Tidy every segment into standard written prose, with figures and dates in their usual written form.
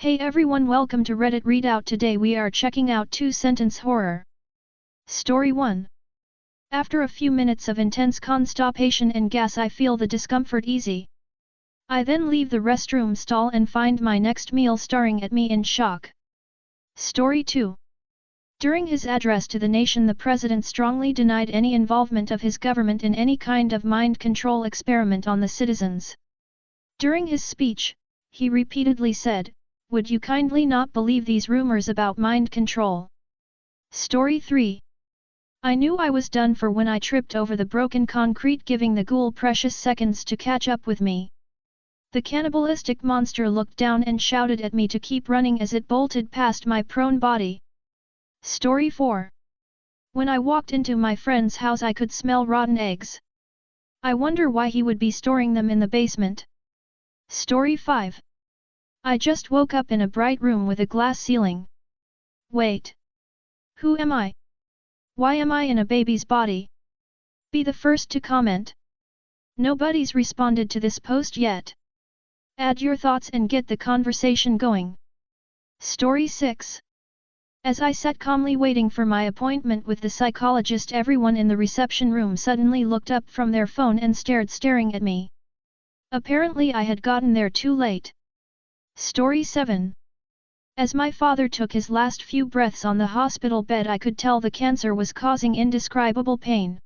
Hey everyone, welcome to Reddit Readout. Today we are checking out 2-sentence horror. Story 1. After a few minutes of intense constipation and gas, I feel the discomfort easy. I then leave the restroom stall and find my next meal staring at me in shock. Story 2. During his address to the nation, the president strongly denied any involvement of his government in any kind of mind control experiment on the citizens. During his speech, he repeatedly said, "Would you kindly not believe these rumors about mind control?" Story 3. I knew I was done for when I tripped over the broken concrete, giving the ghoul precious seconds to catch up with me. The cannibalistic monster looked down and shouted at me to keep running as it bolted past my prone body. Story 4. When I walked into my friend's house, I could smell rotten eggs. I wonder why he would be storing them in the basement. Story 5. I just woke up in a bright room with a glass ceiling. Wait. Who am I? Why am I in a baby's body? Be the first to comment. Nobody's responded to this post yet. Add your thoughts and get the conversation going. Story 6. As I sat calmly waiting for my appointment with the psychologist, everyone in the reception room suddenly looked up from their phone and staring at me. Apparently I had gotten there too late. Story 7. As my father took his last few breaths on the hospital bed, I could tell the cancer was causing indescribable pain.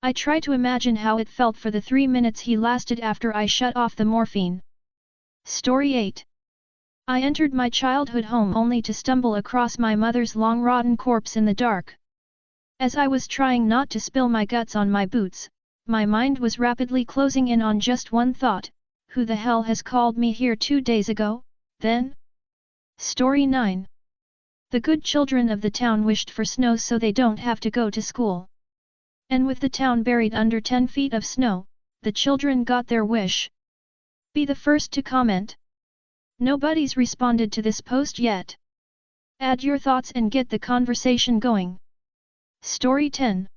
I tried to imagine how it felt for the 3 minutes he lasted after I shut off the morphine. Story 8. I entered my childhood home only to stumble across my mother's long rotten corpse in the dark. As I was trying not to spill my guts on my boots, my mind was rapidly closing in on just one thought: who the hell has called me here 2 days ago, then? Story 9. The good children of the town wished for snow so they don't have to go to school. And with the town buried under 10 feet of snow, the children got their wish. Be the first to comment. Nobody's responded to this post yet. Add your thoughts and get the conversation going. Story 10.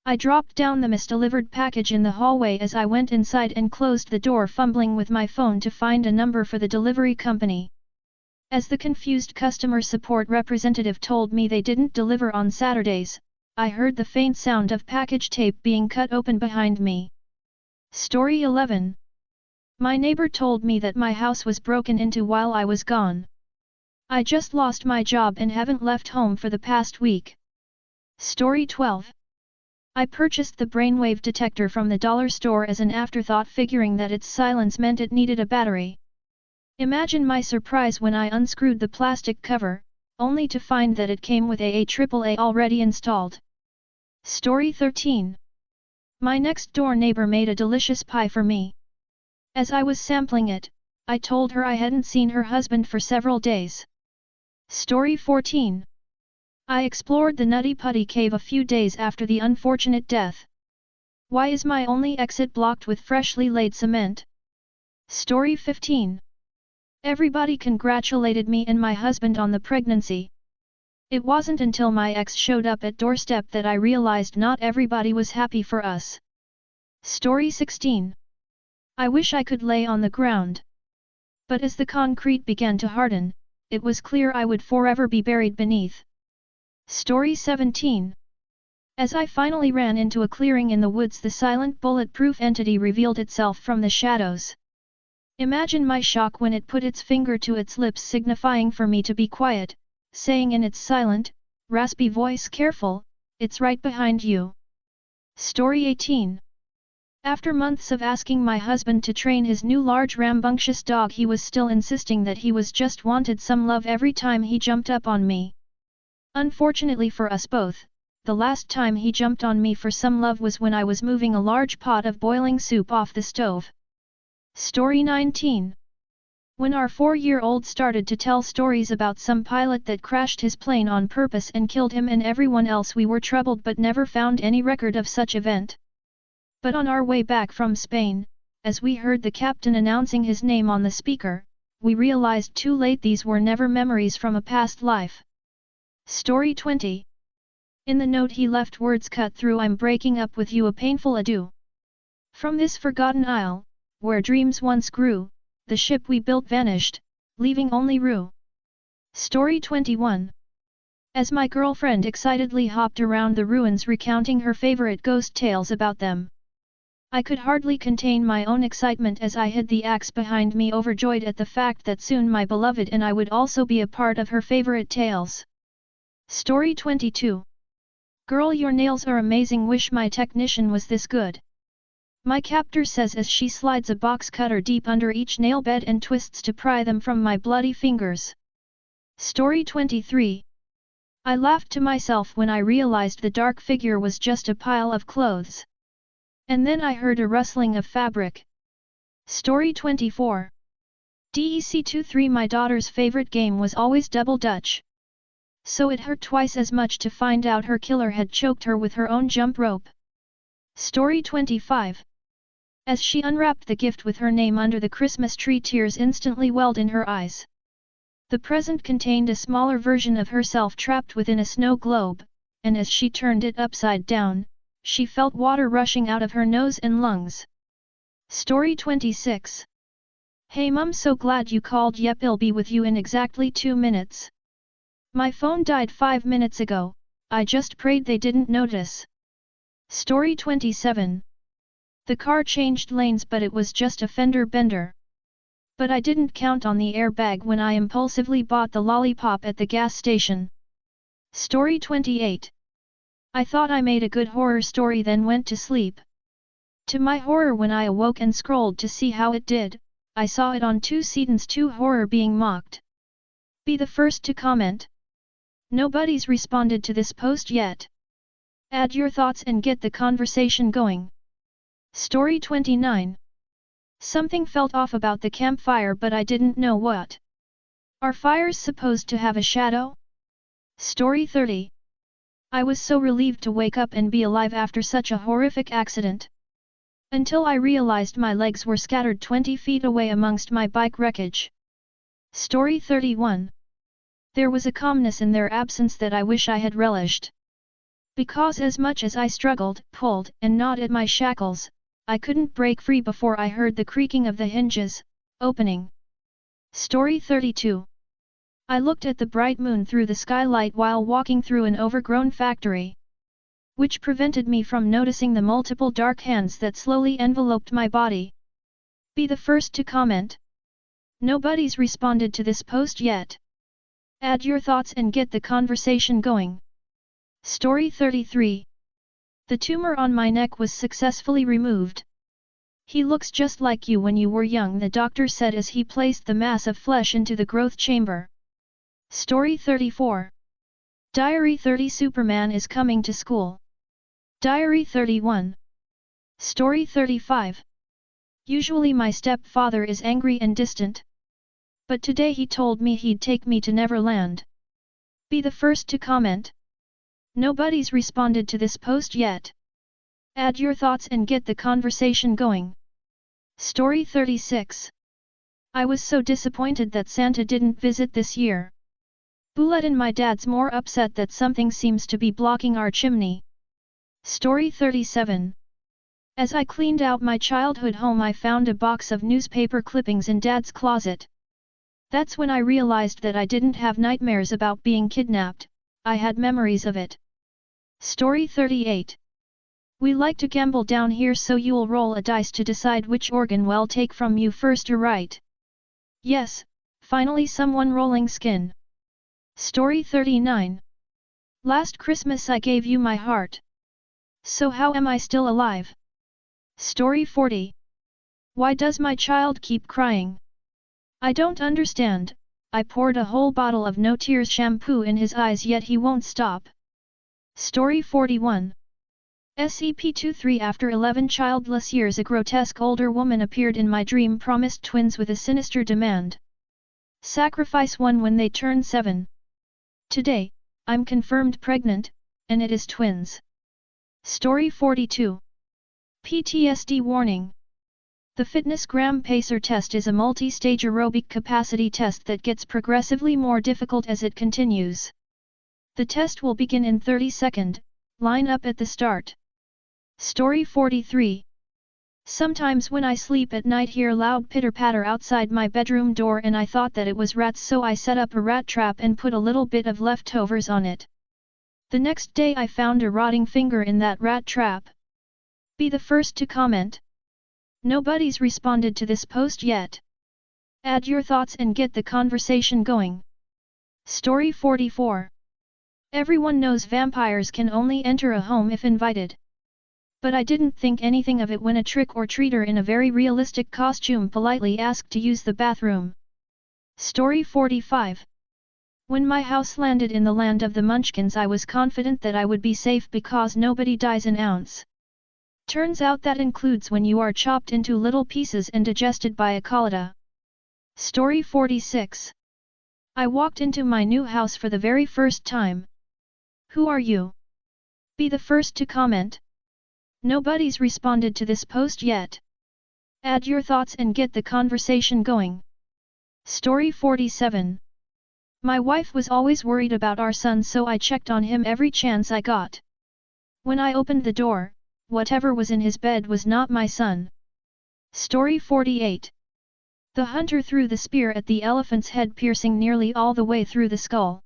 I dropped down the misdelivered package in the hallway as I went inside and closed the door, fumbling with my phone to find a number for the delivery company. As the confused customer support representative told me they didn't deliver on Saturdays, I heard the faint sound of package tape being cut open behind me. Story 11. My neighbor told me that my house was broken into while I was gone. I just lost my job and haven't left home for the past week. Story 12. I purchased the brainwave detector from the dollar store as an afterthought, figuring that its silence meant it needed a battery. Imagine my surprise when I unscrewed the plastic cover, only to find that it came with AAA already installed. Story 13. My next door neighbor made a delicious pie for me. As I was sampling it, I told her I hadn't seen her husband for several days. Story 14. I explored the Nutty Putty Cave a few days after the unfortunate death. Why is my only exit blocked with freshly laid cement? Story 15. Everybody congratulated me and my husband on the pregnancy. It wasn't until my ex showed up at doorstep that I realized not everybody was happy for us. Story 16. I wish I could lay on the ground. But as the concrete began to harden, it was clear I would forever be buried beneath. Story 17. As I finally ran into a clearing in the woods, the silent bulletproof entity revealed itself from the shadows. Imagine my shock when it put its finger to its lips, signifying for me to be quiet, saying in its silent, raspy voice, "Careful, it's right behind you." Story 18. After months of asking my husband to train his new large rambunctious dog, he was still insisting that he was just wanted some love every time he jumped up on me. Unfortunately for us both, the last time he jumped on me for some love was when I was moving a large pot of boiling soup off the stove. Story 19. When our 4-year-old started to tell stories about some pilot that crashed his plane on purpose and killed him and everyone else, we were troubled but never found any record of such event. But on our way back from Spain, as we heard the captain announcing his name on the speaker, we realized too late these were never memories from a past life. Story 20. In the note he left words cut through, "I'm breaking up with you, a painful adieu. From this forgotten isle, where dreams once grew, the ship we built vanished, leaving only Rue. Story 21. As my girlfriend excitedly hopped around the ruins recounting her favorite ghost tales about them, I could hardly contain my own excitement as I hid the axe behind me, overjoyed at the fact that soon my beloved and I would also be a part of her favorite tales. Story 22. Girl, your nails are amazing, wish my technician was this good. My captor says as she slides a box cutter deep under each nail bed and twists to pry them from my bloody fingers. Story 23. I laughed to myself when I realized the dark figure was just a pile of clothes. And then I heard a rustling of fabric. Story 24. DEC23. My daughter's favorite game was always Double Dutch. So it hurt twice as much to find out her killer had choked her with her own jump rope. Story 25. As she unwrapped the gift with her name under the Christmas tree, tears instantly welled in her eyes. The present contained a smaller version of herself trapped within a snow globe, and as she turned it upside down, she felt water rushing out of her nose and lungs. Story 26. Hey mum, so glad you called. Yep, I'll be with you in exactly 2 minutes. My phone died 5 minutes ago, I just prayed they didn't notice. Story 27. The car changed lanes, but it was just a fender bender. But I didn't count on the airbag when I impulsively bought the lollipop at the gas station. Story 28. I thought I made a good horror story, then went to sleep. To my horror, when I awoke and scrolled to see how it did, I saw it on 2 Seasons 2 Horror being mocked. Be the first to comment. Nobody's responded to this post yet. Add your thoughts and get the conversation going. Story 29. Something felt off about the campfire, but I didn't know what. Are fires supposed to have a shadow? Story 30. I was so relieved to wake up and be alive after such a horrific accident. Until I realized my legs were scattered 20 feet away amongst my bike wreckage. Story 31. There was a calmness in their absence that I wish I had relished. Because as much as I struggled, pulled, and gnawed at my shackles, I couldn't break free before I heard the creaking of the hinges, opening. Story 32. I looked at the bright moon through the skylight while walking through an overgrown factory, which prevented me from noticing the multiple dark hands that slowly enveloped my body. Be the first to comment. Nobody's responded to this post yet. Add your thoughts and get the conversation going. Story 33. The tumor on my neck was successfully removed. He looks just like you when you were young, the doctor said as he placed the mass of flesh into the growth chamber. Story 34. Diary 30. Superman is coming to school. Diary 31. Story 35. Usually my stepfather is angry and distant. But today he told me he'd take me to Neverland. Be the first to comment. Nobody's responded to this post yet. Add your thoughts and get the conversation going. Story 36. I was so disappointed that Santa didn't visit this year. Bullet and my dad's more upset that something seems to be blocking our chimney. Story 37. As I cleaned out my childhood home, I found a box of newspaper clippings in Dad's closet. That's when I realized that I didn't have nightmares about being kidnapped, I had memories of it. Story 38. We like to gamble down here, so you'll roll a dice to decide which organ we'll take from you first or right. Yes, finally someone rolling skin. Story 39. Last Christmas I gave you my heart. So how am I still alive? Story 40. Why does my child keep crying? I don't understand. I poured a whole bottle of no tears shampoo in his eyes, yet he won't stop. Story 41. SCP-23. After 11 childless years, a grotesque older woman appeared in my dream, promised twins with a sinister demand. Sacrifice one when they turn 7. Today, I'm confirmed pregnant, and it is twins. Story 42. PTSD warning. The Fitnessgram Pacer test is a multi-stage aerobic capacity test that gets progressively more difficult as it continues. The test will begin in 30 seconds, line up at the start. Story 43. Sometimes when I sleep at night hear loud pitter-patter outside my bedroom door and I thought that it was rats, so I set up a rat trap and put a little bit of leftovers on it. The next day I found a rotting finger in that rat trap. Be the first to comment. Nobody's responded to this post yet. Add your thoughts and get the conversation going. Story 44. Everyone knows vampires can only enter a home if invited. But I didn't think anything of it when a trick-or-treater in a very realistic costume politely asked to use the bathroom. Story 45. When my house landed in the land of the Munchkins, I was confident that I would be safe because nobody dies an ounce. Turns out that includes when you are chopped into little pieces and digested by a callida. Story 46. I walked into my new house for the very first time. Who are you? Be the first to comment. Nobody's responded to this post yet. Add your thoughts and get the conversation going. Story 47. My wife was always worried about our son, so I checked on him every chance I got. When I opened the door, whatever was in his bed was not my son. Story 48. The hunter threw the spear at the elephant's head, piercing nearly all the way through the skull.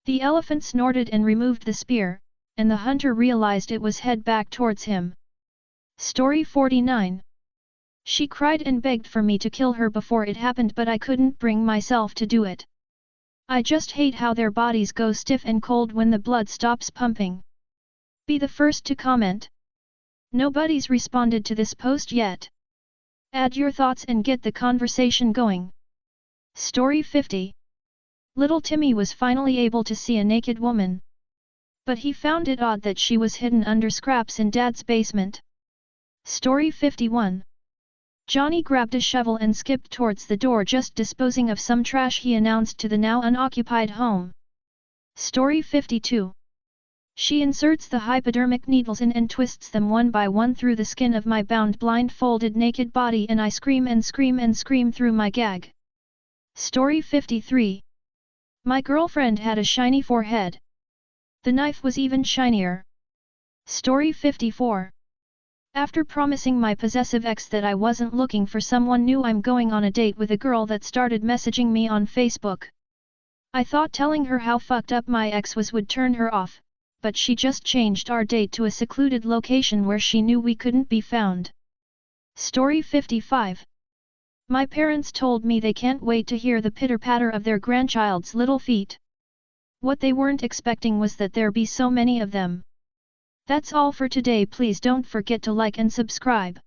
The elephant snorted and removed the spear, and the hunter realized it was head back towards him. Story 49. She cried and begged for me to kill her before it happened, but I couldn't bring myself to do it. I just hate how their bodies go stiff and cold when the blood stops pumping. Be the first to comment. Nobody's responded to this post yet. Add your thoughts and get the conversation going. Story 50. Little Timmy was finally able to see a naked woman. But he found it odd that she was hidden under scraps in Dad's basement. Story 51. Johnny grabbed a shovel and skipped towards the door, just disposing of some trash he announced to the now unoccupied home. Story 52. She inserts the hypodermic needles in and twists them one by one through the skin of my bound blindfolded naked body, and I scream and scream and scream through my gag. Story 53. My girlfriend had a shiny forehead. The knife was even shinier. Story 54. After promising my possessive ex that I wasn't looking for someone new, I'm going on a date with a girl that started messaging me on Facebook. I thought telling her how fucked up my ex was would turn her off, but she just changed our date to a secluded location where she knew we couldn't be found. Story 55. My parents told me they can't wait to hear the pitter-patter of their grandchild's little feet. What they weren't expecting was that there be so many of them. That's all for today. Please don't forget to like and subscribe.